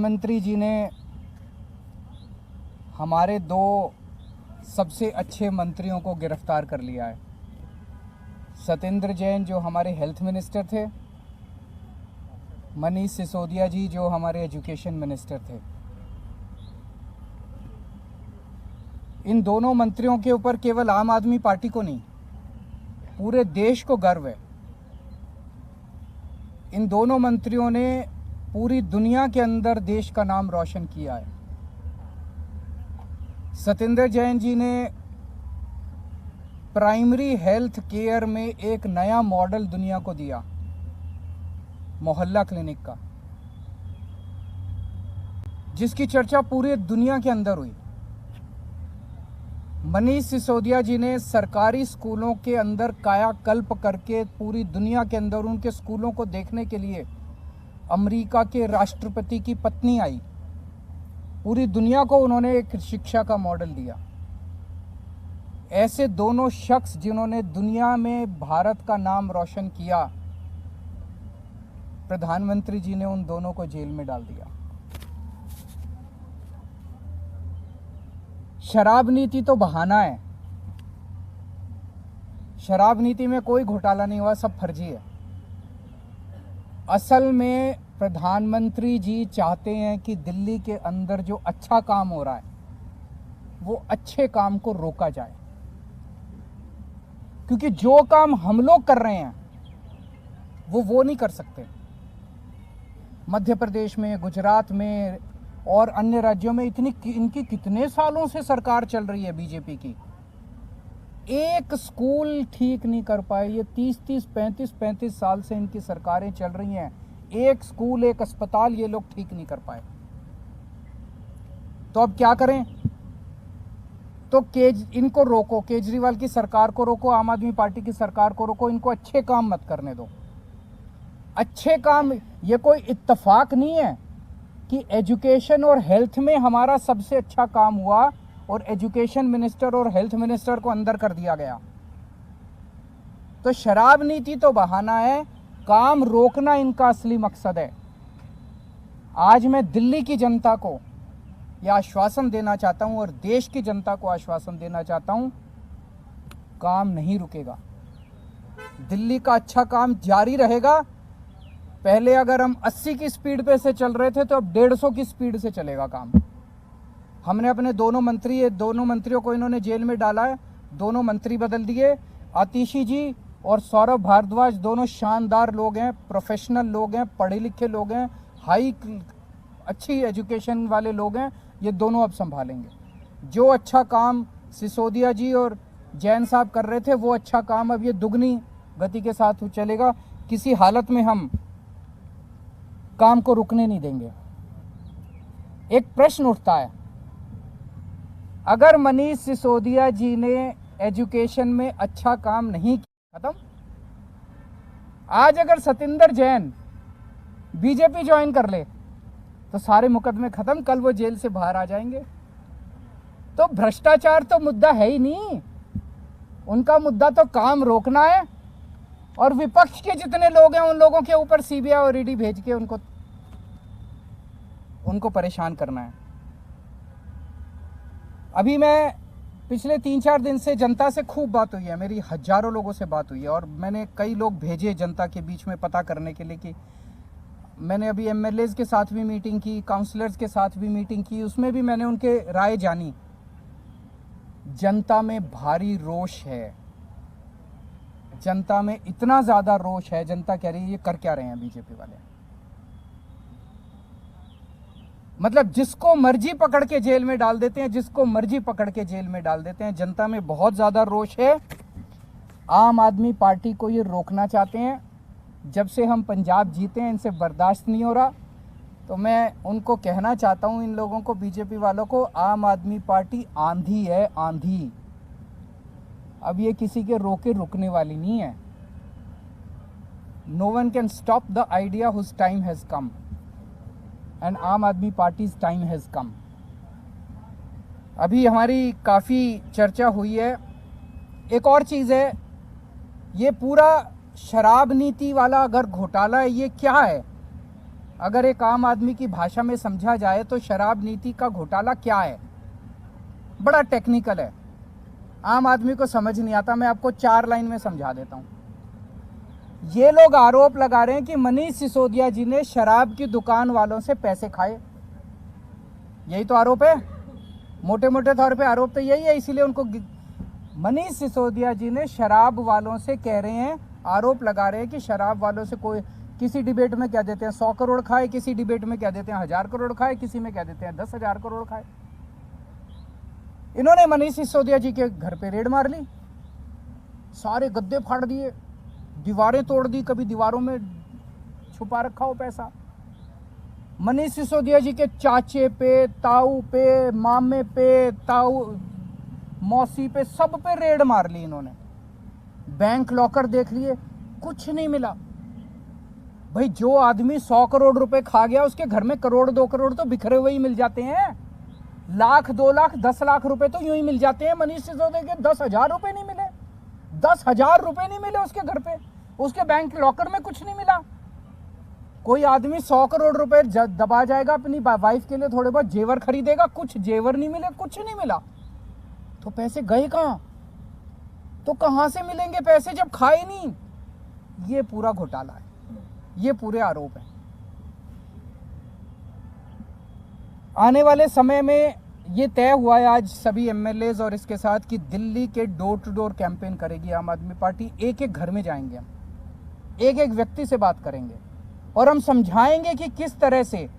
प्रधानमंत्री जी ने हमारे दो सबसे अच्छे मंत्रियों को गिरफ्तार कर लिया है। सत्येंद्र जैन जो हमारे हेल्थ मिनिस्टर थे, मनीष सिसोदिया जी जो हमारे एजुकेशन मिनिस्टर थे। इन दोनों मंत्रियों के ऊपर केवल आम आदमी पार्टी को नहीं, पूरे देश को गर्व है। इन दोनों मंत्रियों ने पूरी दुनिया के अंदर देश का नाम रोशन किया है। सत्येंद्र जैन जी ने प्राइमरी हेल्थ केयर में एक नया मॉडल दुनिया को दिया, मोहल्ला क्लिनिक का, जिसकी चर्चा पूरी दुनिया के अंदर हुई। मनीष सिसोदिया जी ने सरकारी स्कूलों के अंदर कायाकल्प करके पूरी दुनिया के अंदर उनके स्कूलों को देखने के लिए अमेरिका के राष्ट्रपति की पत्नी आई। पूरी दुनिया को उन्होंने एक शिक्षा का मॉडल दिया। ऐसे दोनों शख्स जिन्होंने दुनिया में भारत का नाम रोशन किया, प्रधानमंत्री जी ने उन दोनों को जेल में डाल दिया। शराब नीति तो बहाना है। शराब नीति में कोई घोटाला नहीं हुआ, सब फर्जी है। असल में प्रधानमंत्री जी चाहते हैं कि दिल्ली के अंदर जो अच्छा काम हो रहा है वो अच्छे काम को रोका जाए, क्योंकि जो काम हम लोग कर रहे हैं वो नहीं कर सकते। मध्य प्रदेश में, गुजरात में और अन्य राज्यों में इनकी कितने सालों से सरकार चल रही है बीजेपी की, एक स्कूल ठीक नहीं कर पाए। ये 30-30, 35-35 साल से इनकी सरकारें चल रही हैं, एक स्कूल, एक अस्पताल ये लोग ठीक नहीं कर पाए। तो अब क्या करें? तो इनको रोको, केजरीवाल की सरकार को रोको, आम आदमी पार्टी की सरकार को रोको, इनको अच्छे काम मत करने दो। अच्छे काम, ये कोई इत्तेफाक नहीं है कि एजुकेशन और हेल्थ में हमारा सबसे अच्छा काम हुआ और एजुकेशन मिनिस्टर और हेल्थ मिनिस्टर को अंदर कर दिया गया। तो शराब नीति तो बहाना है, काम रोकना इनका असली मकसद है। आज मैं दिल्ली की जनता को यह आश्वासन देना चाहता हूं और देश की जनता को आश्वासन देना चाहता हूं, काम नहीं रुकेगा। दिल्ली का अच्छा काम जारी रहेगा। पहले अगर हम 80 की स्पीड पे से चल रहे थे तो अब 150 की स्पीड से चलेगा काम। हमने अपने दोनों मंत्रियों को इन्होंने जेल में डाला है, दोनों मंत्री बदल दिए। आतिशी जी और सौरभ भारद्वाज दोनों शानदार लोग हैं, प्रोफेशनल लोग हैं, पढ़े लिखे लोग हैं, अच्छी एजुकेशन वाले लोग हैं। ये दोनों अब संभालेंगे। जो अच्छा काम सिसोदिया जी और जैन साहब कर रहे थे वो अच्छा काम अब ये दुगनी गति के साथ चलेगा। किसी हालत में हम काम को रुकने नहीं देंगे। एक प्रश्न उठता है, अगर मनीष सिसोदिया जी ने एजुकेशन में अच्छा काम नहीं किया, खत्म। आज अगर सत्येंद्र जैन बीजेपी ज्वाइन कर ले तो सारे मुकदमे खत्म, कल वो जेल से बाहर आ जाएंगे। तो भ्रष्टाचार तो मुद्दा है ही नहीं, उनका मुद्दा तो काम रोकना है और विपक्ष के जितने लोग हैं उन लोगों के ऊपर सीबीआई और ईडी भेज के उनको परेशान करना है। अभी मैं पिछले 3-4 दिन से जनता से खूब बात हुई है, मेरी हजारों लोगों से बात हुई है और मैंने कई लोग भेजे जनता के बीच में पता करने के लिए कि मैंने अभी एमएलएज के साथ भी मीटिंग की, काउंसलर्स के साथ भी मीटिंग की, उसमें भी मैंने उनके राय जानी। जनता में भारी रोष है, जनता में इतना ज़्यादा रोष है, जनता कह रही है ये कर क्या रहे हैं बीजेपी वाले। मतलब जिसको मर्जी पकड़ के जेल में डाल देते हैं, जिसको मर्जी पकड़ के जेल में डाल देते हैं। जनता में बहुत ज़्यादा रोष है। आम आदमी पार्टी को ये रोकना चाहते हैं। जब से हम पंजाब जीते हैं इनसे बर्दाश्त नहीं हो रहा। तो मैं उनको कहना चाहता हूँ, इन लोगों को, बीजेपी वालों को, आम आदमी पार्टी आंधी है, आंधी। अब ये किसी के रोके रुकने वाली नहीं है। No one can stop the idea whose time has come and Aam Aadmi parties time has कम। अभी हमारी काफ़ी चर्चा हुई है। एक और चीज़ है, ये पूरा शराब नीति वाला अगर घोटाला है, ये क्या है? अगर एक आम आदमी की भाषा में समझा जाए तो शराब नीति का घोटाला क्या है, बड़ा टेक्निकल है, आम आदमी को समझ नहीं आता। मैं आपको 4 लाइन में समझा देता हूं। ये लोग आरोप लगा रहे हैं कि मनीष सिसोदिया जी ने शराब की दुकान वालों से पैसे खाए। यही तो आरोप है, मोटे मोटे तौर पे आरोप तो यही है। इसीलिए उनको मनीष सिसोदिया जी ने शराब वालों से कह रहे हैं, आरोप लगा रहे हैं कि शराब वालों से कोई किसी डिबेट में कह देते हैं 100 करोड़ खाए, किसी डिबेट में कह देते हैं 1000 करोड़ खाए, किसी में कह देते हैं 10,000 करोड़ खाए। इन्होंने मनीष सिसोदिया जी के घर पे रेड मार ली, सारे गद्दे फाड़ दिए, दीवारें तोड़ दी, कभी दीवारों में छुपा रखा हो पैसा। मनीष सिसोदिया जी के चाचे पे, ताऊ पे, मामे पे, ताऊ मौसी पे, सब पे रेड मार ली इन्होंने। बैंक लॉकर देख लिए, कुछ नहीं मिला। भाई जो आदमी 100 करोड़ रुपए खा गया उसके घर में करोड़ 2 करोड़ तो बिखरे हुए ही मिल जाते हैं। लाख 2 लाख 10 लाख रुपए तो यूं ही मिल जाते हैं। मनीष सिसोदिया के 10,000 रुपए नहीं मिले, 10,000 रुपए नहीं मिले उसके घर पे, उसके बैंक लॉकर में कुछ नहीं मिला। कोई आदमी 100 करोड़ रुपए दबा जाएगा अपनी वाइफ के लिए, थोड़े बहुत जेवर खरीदेगा, कुछ जेवर नहीं मिले, कुछ नहीं मिला, तो पैसे गए कहां? तो कहां से मिलेंगे पैसे जब खाए नहीं? ये पूरा घोटाला है, ये पूरे आरोप है। आने वाले समय में ये तय हुआ है आज सभी एमएलएज और इसके साथ कि दिल्ली के डोर टू डोर कैंपेन करेगी आम आदमी पार्टी। एक एक घर में जाएंगे हम, एक एक व्यक्ति से बात करेंगे और हम समझाएंगे कि किस तरह से,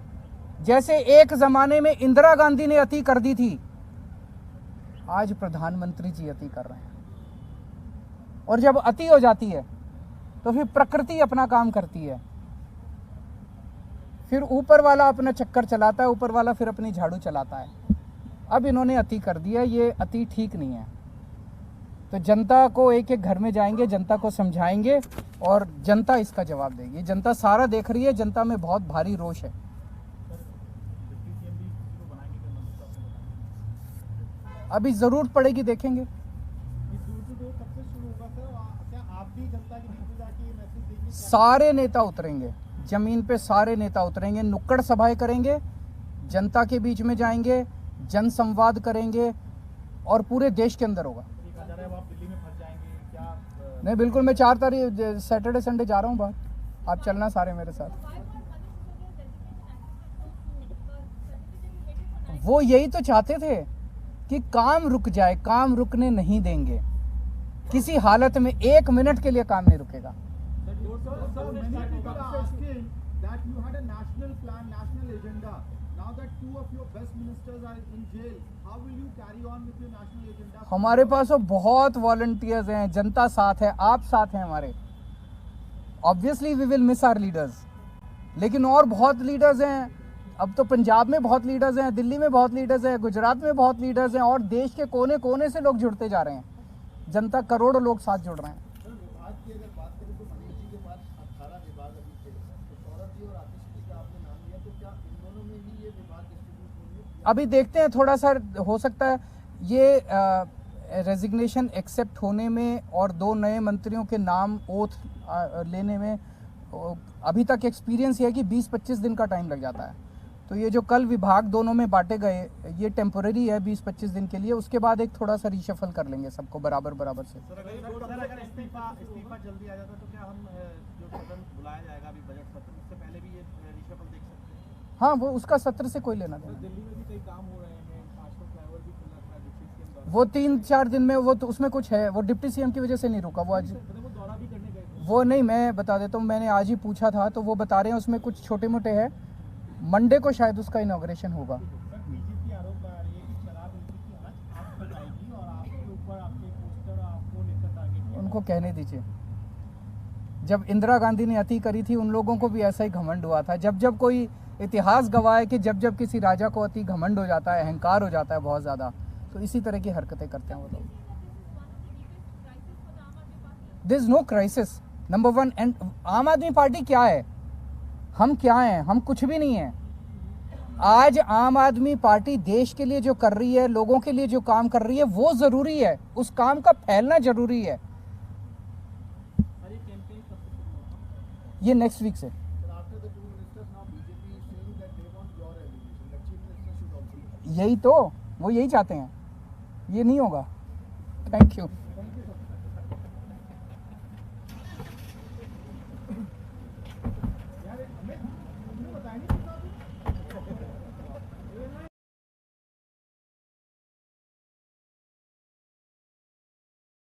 जैसे एक जमाने में इंदिरा गांधी ने अति कर दी थी, आज प्रधानमंत्री जी अति कर रहे हैं। और जब अति हो जाती है तो फिर प्रकृति अपना काम करती है, फिर ऊपर वाला अपना चक्कर चलाता है, ऊपर वाला फिर अपनी झाड़ू चलाता है। अब इन्होंने अति कर दिया, ये अति ठीक नहीं है। तो जनता को एक एक घर में जाएंगे, जनता को समझाएंगे और जनता इसका जवाब देगी। जनता सारा देख रही है, जनता में बहुत भारी रोष है। अभी जरूरत पड़ेगी, देखेंगे। सारे नेता उतरेंगे जमीन पे, सारे नेता उतरेंगे, नुक्कड़ सभाएं करेंगे, जनता के बीच में जाएंगे, जन संवाद करेंगे और पूरे देश के अंदर होगा। नहीं, बिल्कुल, मैं 4 तारीख सैटरडे संडे जा रहा हूँ बाहर, आप चलना सारे मेरे साथ। वो यही तो चाहते थे कि काम रुक जाए, काम रुकने नहीं देंगे किसी हालत में, 1 मिनट के लिए काम नहीं रुकेगा। हमारे पास तो बहुत वॉलंटियर्स हैं, जनता साथ है, आप साथ हैं हमारे। Obviously we will miss our leaders, लेकिन और बहुत लीडर्स हैं। अब तो पंजाब में बहुत लीडर्स हैं, दिल्ली में बहुत लीडर्स हैं, गुजरात में बहुत लीडर्स हैं और देश के कोने कोने से लोग जुड़ते जा रहे हैं। जनता, करोड़ों लोग साथ जुड़ रहे हैं। अभी देखते हैं, थोड़ा सा हो सकता है ये रेजिग्नेशन एक्सेप्ट होने में और 2 नए मंत्रियों के नाम ओथ लेने में अभी तक एक्सपीरियंस ये है कि 20-25 दिन का टाइम लग जाता है। तो ये जो कल विभाग दोनों में बांटे गए, ये टेम्पोररी है 20-25 दिन के लिए, उसके बाद एक थोड़ा सा रिशफल कर लेंगे सबको बराबर बराबर से। सर, अगर इस्तीफा जल्दी आ जाता तो क्या हम जो सदन बुलाया जाएगा अभी बजट सत्र, उससे पहले भी ये रिशफल देख सकते हैं? हाँ, वो उसका सत्र से कोई लेना देना। दिल्ली में भी कई काम हो रहे हैं, आजकल फ्लाईओवर भी खुला था डिप्टी सीएम, वो 3-4 दिन में, वो तो उसमें कुछ है, वो डिप्टी सीएम की वजह से नहीं रुका। वो आज वो दौरा भी करने गए थे। वो नहीं, मैं बता देता हूँ, मैंने आज ही पूछा था तो वो बता रहे हैं उसमें कुछ छोटे मोटे हैं, मंडे को शायद उसका इनॉग्रेशन होगा। बीजेपी आरोप लगा रही है कि शराब नीति की आज आप बताएगी और आपके ऊपर आपके पोस्टर आपको लेकर टारगेट। उनको कहने दीजिए, जब इंदिरा गांधी ने अति करी थी उन लोगों को भी ऐसा ही घमंड हुआ था। जब जब कोई इतिहास गवाह है कि जब जब किसी राजा को अति घमंड हो जाता है, अहंकार हो जाता है बहुत ज़्यादा, तो इसी तरह की हरकतें करते हैं वो लोग। This no crisis, number 1। And Aam Aadmi party क्या है, हम क्या हैं? हम कुछ भी नहीं हैं। आज आम आदमी पार्टी देश के लिए जो कर रही है, लोगों के लिए जो काम कर रही है, वो ज़रूरी है, उस काम का फैलना ज़रूरी है। ये नेक्स्ट वीक से। यही तो वो यही चाहते हैं, ये नहीं होगा। Thank you.